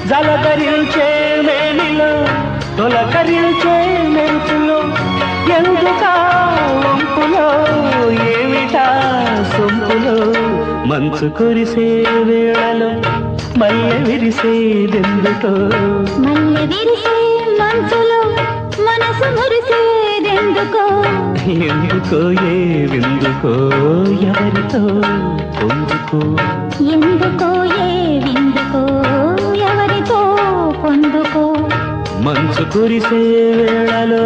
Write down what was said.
జలధరించే మేనిలో తొలకరించే మెరుపులో ఎందుకా వంపులో ఏమిటా సొంపులో మంచు కురిసే వేళలో మల్లె విరిసేదెందుకో మల్లె విరిసే మంచులో మనసు మురిసేదెందుకో ఎందుకో ఏ విందుకో ఎవరితో పొందుకో ఎందుకో ఏ విందుకో ఎవరితో పొందుకో మంచు కురిసే వేళలో